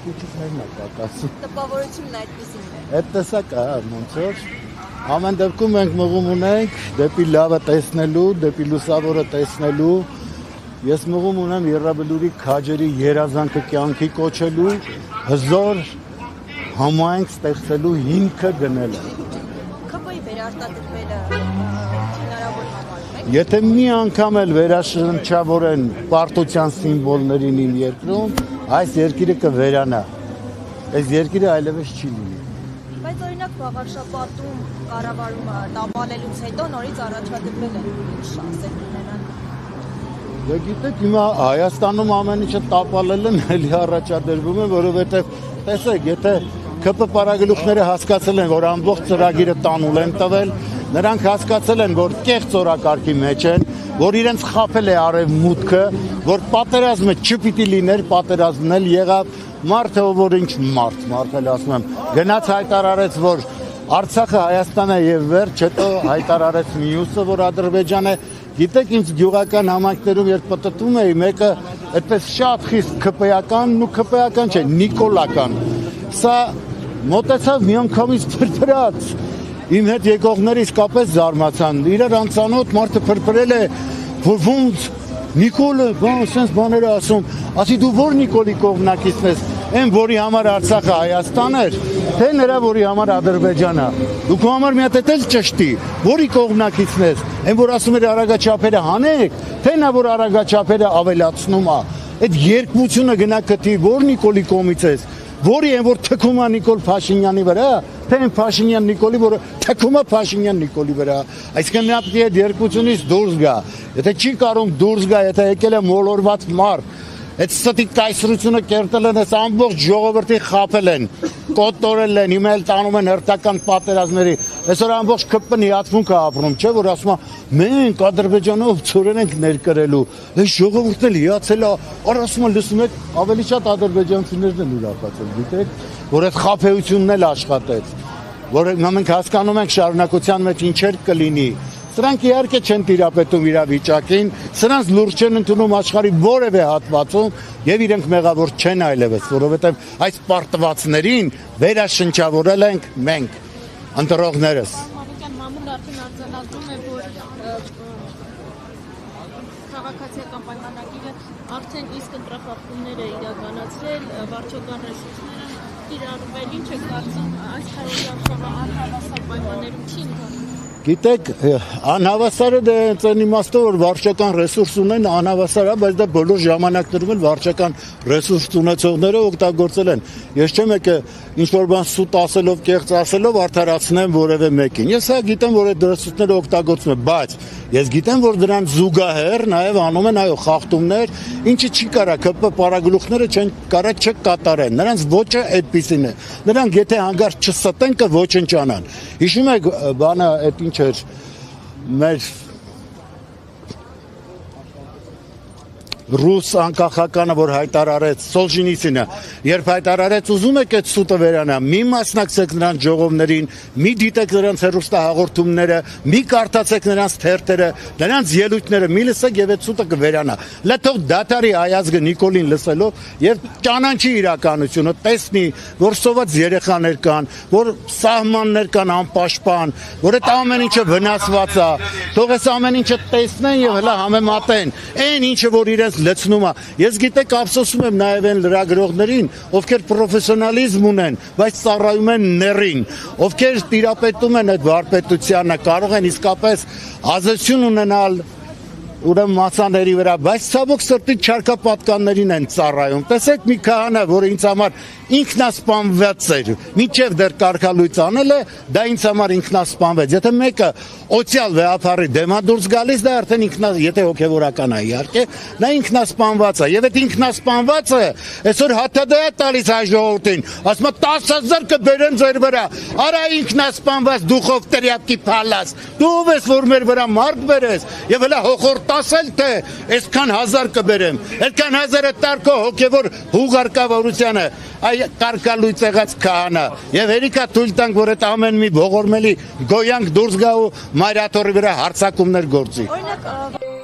քիչիկներն է կակասում։ Տպավորությունն այդպեսին է։ Այդ տեսակ է, ոնց որ ամեն դեպքում մենք մղում ունենք դեպի լավը տեսնելու, դեպի լուսավորը տեսնելու։ Ես մղում ունեմ Եռաբլուրի քաջերի երազանքը կյանքի կոչելու, հզոր համայնք ստեղծելու հիմքը գնելը։ ՔՊ-ի վերարտադրվելը հնարավոր համարում եք։ Եթե մի անգամ էլ վերաշնչավորեն պարտության սիմվոլներին իմ երկրում, այս երկիրը կվերանա։ Այս երկիրը այլևս չի լինի։ Բայց օրինակ Վաղարշապատում կառավարումը տապալելուց հետո նորից առաջադրվել են ինչ շանսեր ունենան։ Դե գիտեք, հիմա Հայաստանում ամեն ինչը տապալել են, էլի առաջադրվում է, որովհետև տեսեք, եթե ԿՊ պարագլուխները հասկացել են, որ ամբողջ ծրագիրը տանուլ են տվել, նրանք հասկացել են, որ կեղծ օրակարգի մեջ են, որ իրենց խաբել է արևմուտքը, որ պատերազմը չպիտի լիներ, պատերազմն էլ եղավ, մարդը որ ինչ մարդ էլ ասում եմ, գնաց հայտարարեց, որ Արցախը Հայաստան է եւ վերջ, հետո հայտարարեց մյուսը, որ Ադրբեջան է։ Գիտեք, ինձ գյուղական համայնքներում երբ պտտվում էի, մեկը այդպես շատ խիստ ԿՊ-ական ու ԿՊ-ական չէ, նիկոլական։ Սա մոտեցավ մի անգամից փրփրած։ Իմ հետ եկողները իսկապես զարմացան։ Իրար անծանոթ մարդը փրփրել է, որ ոնց Նիկոլը, sense բաներ ասում, ասի դու որ Նիկոլի կողմնակիցն ես, այն որի համար Արցախը Հայաստան էր, թե նրա որի համար Ադրբեջանա։ Դու քո համար մի հատ էլ ճշտի, որի կողմնակիցն ես, այն որ ասում էր արագաչափերը հանեք, թե նա որ արագաչափերը ավելացնում է։ Այդ երկմությունը գնա գտի, որ Նիկոլի կողմից ես, որի այն որ թքում է Նիկոլ Փաշինյանի վրա, թե այն Փաշինյան Նիկոլի, որը թքում է Փաշինյան Նիկոլի վրա։ Այսինքն նա պետք է այդ երկությունից դուրս գա։ Եթե չի կարող դուրս գա, եթե եկել է մոլորված մարդ, այդ ստի կայսրությունը կերտել են, այս ամբողջ ժողովրդի խաբել են, կոտորել են, հիմա էլ տանում են հերթական պատերազմների։ Այսօր ամբողջ ԿՊ-ն հիացմունք է ապրում, չէ՞ որ ասում է մենք Ադրբեջանով ծորեն ենք ներկրելու։ Այս ժողովուրդն էլ հիացել է, առ ասում են լսում եք, ավելի շատ ադրբեջանցիներն են ուրախացել, գիտեք, որ այդ խաբեությունն էլ աշխատեց, որ մենք հասկանում ենք շարունակության մեջ ինչեր կլինի։ Սրանք իհարկե չեն տիրապետում իրավիճակին, սրանց լուրջ չեն ընդունում աշխարհի որևէ հատվածում եւ իրենք մեղավոր չեն այլևս, որովհետեւ այս պարտվածներին վերաշնչավորել ենք մենք, ընտրողներս։ Մամուլը արդեն արձանագրում է, որ քաղաքացիական պայմանագիրը արդեն իսկ ընտրախախտումներ է իրականացրել, վարչական ռեսուրսները կիրառվել, ինչ է կարծում այս քայլի անհավասար պայմաններում չի ընթանում։ Գիտեք, անհավասարը դա այն իմաստով որ վարչական ռեսուրս ունեն, անհավասար է, բայց դա բոլոր ժամանակներում էլ վարչական ռեսուրս ունեցողները օգտագործել են։ Ես չեմ եկել ինչ որ բան սուտ ասելով, կեղծ ասելով արդարացնեմ որևէ մեկին։ Ես հա գիտեմ, որ այդ ռեսուրսները օգտագործում են, բայց ես գիտեմ, որ դրան զուգահեռ նաև անում են այո խախտումներ, ինչը չի կարա ԿՊ պարագլուխները չեն կարա չկատարեն։ Նրանց ոճը այդպեսին է։ Նրանք եթե հանգարց չստեն կոչնչանան։ Հիշում եք բանը այդ ինչ էր մեր ռուս անկախականը որ հայտարարեց Սոլժենիցինը երբ հայտարարեց ուզում եք այդ սուտը վերանա մի մասնակցեք նրանց ժողովներին մի դիտեք նրանց հեռուստահաղորդումները մի կարդացեք նրանց թերթերը նրանց ելույթները մի լսեք եւ այդ սուտը կվերանա լա թող դատարի հայազգը Նիկոլին լսելով եւ ճանաչի իրականությունը տեսնի որ սոված երեխաներ կան որ սահմաններ կան անպաշտպան որ այդ ամեն ինչը վնասված է թող այս ամեն ինչը տեսնեն եւ հլա համեմատեն այն ինչը որ իրենց լցնում է ես գիտեք ափսոսում եմ նաև այն լրագրողներին ովքեր պրոֆեսիոնալիզմ ունեն բայց ծառայում են ներին ովքեր տիրապետում են այդ վարպետությանը կարող են իսկապես ազդեցություն ունենալ ուրեմն մասաների վրա բայց ցավոք սրտի չարկապատկաններին են ծառայում տեսեք մի քահանա որը ինձ համար ինքնասպանված էր մինչև դեռ կարգալույծ անել է դա ինձ համար ինքնասպանվեց եթե մեկը օցիալ վեհապարի դեմա դուրս գալիս դա արդեն եթե հոգևորական է իհարկե նա ինքնասպանված է եւ այդ ինքնասպանվածը այսօր ՀԹԴ է տալիս հայ ժողովրդին ասում է 10000 կբերեն ձեր վրա արա ինքնասպանված դուխով տրյապկի փալաս դու ով ես որ մեր վրա մարդ բերես եւ հլա հոխորտ ասել թե այսքան 1000 կբերեմ այդքան 1000-ը տարկո հոգևոր հուղարկավորությանը այ կարկալույց եղած քահանա եւ հերիքա թույլ տանք որ այդ ամեն մի ողորմելի գոյանք դուրս գա ու մայրաթորի վրա հարցակումներ գործի Օրինակ